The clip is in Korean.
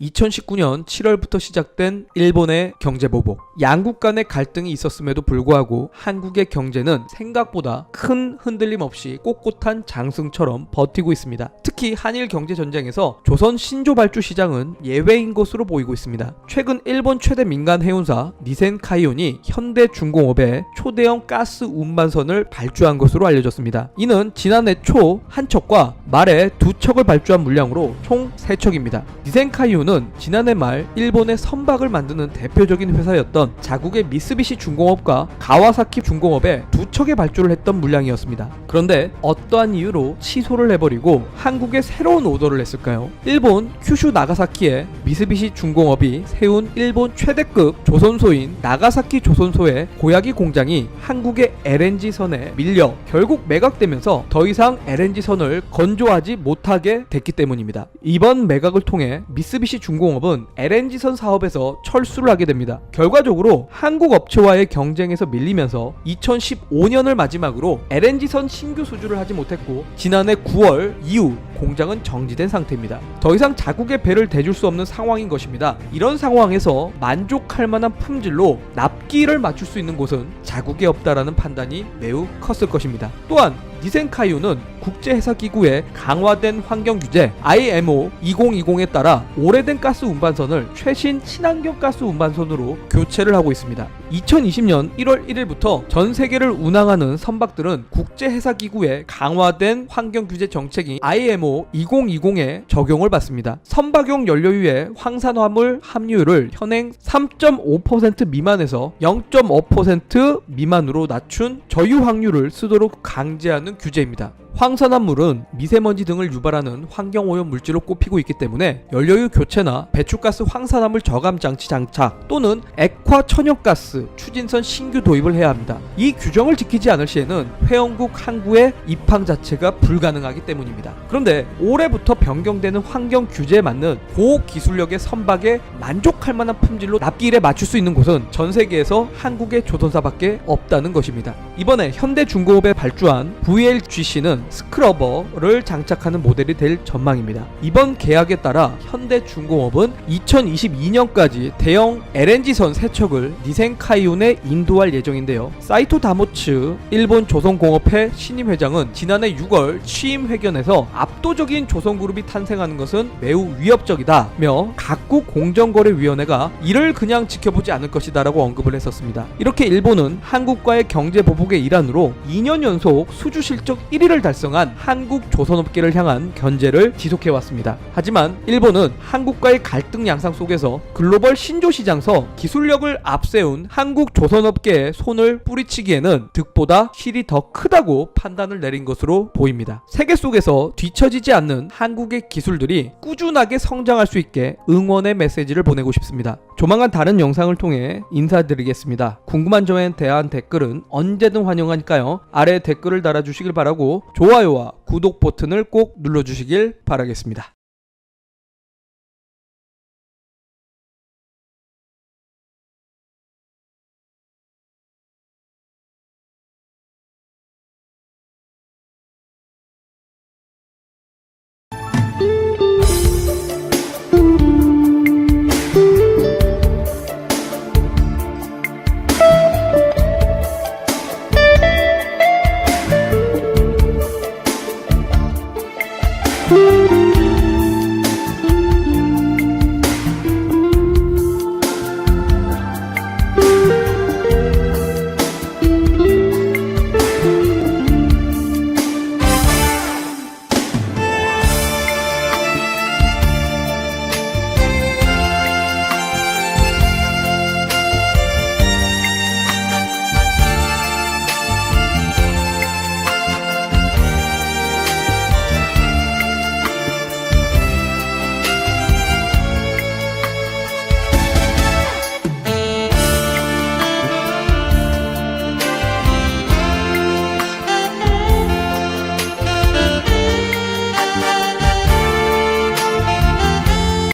2019년 7월부터 시작된 일본의 경제보복. 양국 간의 갈등이 있었음에도 불구하고 한국의 경제는 생각보다 큰 흔들림 없이 꼿꼿한 장승처럼 버티고 있습니다. 특히 한일 경제전쟁에서 조선 신조 발주 시장은 예외인 것으로 보이고 있습니다. 최근 일본 최대 민간 해운사 니센카이온이 현대중공업에 초대형 가스 운반선을 발주한 것으로 알려졌습니다. 이는 지난해 초 한 척과 말에 두 척을 발주한 물량으로 총 3척입니다. 니센카이온은 지난해 말 일본의 선박을 만드는 대표적인 회사였던 자국의 미쓰비시 중공업과 가와사키 중공업에 두 척의 발주를 했던 물량이었습니다. 그런데 어떠한 이유로 취소를 해버리고 한국에 새로운 오더를 냈을까요? 일본 큐슈 나가사키의 미쓰비시 중공업이 세운 일본 최대급 조선소인 나가사키 조선소의 고야기 공장이 한국의 LNG선에 밀려 결국 매각되면서 더 이상 LNG선을 건조하지 못하게 됐기 때문입니다. 이번 매각을 통해 미쓰비시 중공업은 LNG선 사업에서 철수를 하게 됩니다. 결과적으로 한국 업체와의 경쟁에서 밀리면서 2015년을 마지막으로 LNG선 신규 수주를 하지 못했고 지난해 9월 이후 공장은 정지된 상태입니다. 더 이상 자국의 배를 대줄 수 없는 상황인 것입니다. 이런 상황에서 만족할 만한 품질로 납기를 맞출 수 있는 곳은 자국에 없다라는 판단이 매우 컸을 것입니다. 또한 니센카이온은 국제해사기구의 강화된 환경규제 IMO 2020에 따라 오래된 가스 운반선을 최신 친환경 가스 운반선으로 교체를 하고 있습니다. 2020년 1월 1일부터 전 세계를 운항하는 선박들은 국제해사기구의 강화된 환경규제 정책인 IMO 2020에 적용을 받습니다. 선박용 연료유의 황산화물 함유율을 현행 3.5% 미만에서 0.5% 미만으로 낮춘 저유 확률을 쓰도록 강제하는 규제입니다. 황산화물은 미세먼지 등을 유발하는 환경오염 물질로 꼽히고 있기 때문에 연료유 교체나 배출가스 황산화물 저감 장치 장착 또는 액화 천연가스 추진선 신규 도입을 해야 합니다. 이 규정을 지키지 않을 시에는 회원국 항구의 입항 자체가 불가능하기 때문입니다. 그런데 올해부터 변경되는 환경 규제에 맞는 고기술력의 선박에 만족할 만한 품질로 납기일에 맞출 수 있는 곳은 전 세계에서 한국의 조선사밖에 없다는 것입니다. 이번에 현대중공업에 발주한 VLGC는 스크러버를 장착하는 모델이 될 전망입니다. 이번 계약에 따라 현대중공업은 2022년까지 대형 LNG선 3척을 니센카이온에 인도할 예정인데요. 사이토 다모츠 일본 조선공업회 신임 회장은 지난해 6월 취임 회견에서 압도적인 조선그룹이 탄생하는 것은 매우 위협적이다며 각국 공정거래위원회가 이를 그냥 지켜보지 않을 것이다 라고 언급을 했었습니다. 이렇게 일본은 한국과의 경제보복의 일환으로 2년 연속 수주 실적 1위를 달성한 한국 조선업계를 향한 견제를 지속해왔습니다. 하지만 일본은 한국과의 갈등 양상 속에서 글로벌 신조시장서 기술력을 앞세운 한국 조선업계의 손을 뿌리치기에는 득보다 실이 더 크다고 판단을 내린 것으로 보입니다. 세계 속에서 뒤처지지 않는 한국의 기술들이 꾸준하게 성장할 수 있게 응원의 메시지를 보내고 싶습니다. 조만간 다른 영상을 통해 인사드리겠습니다. 궁금한 점에 대한 댓글은 언제든 환영하니까요. 아래 댓글을 달아주시길 바라고 좋아요와 구독 버튼을 꼭 눌러주시길 바라겠습니다.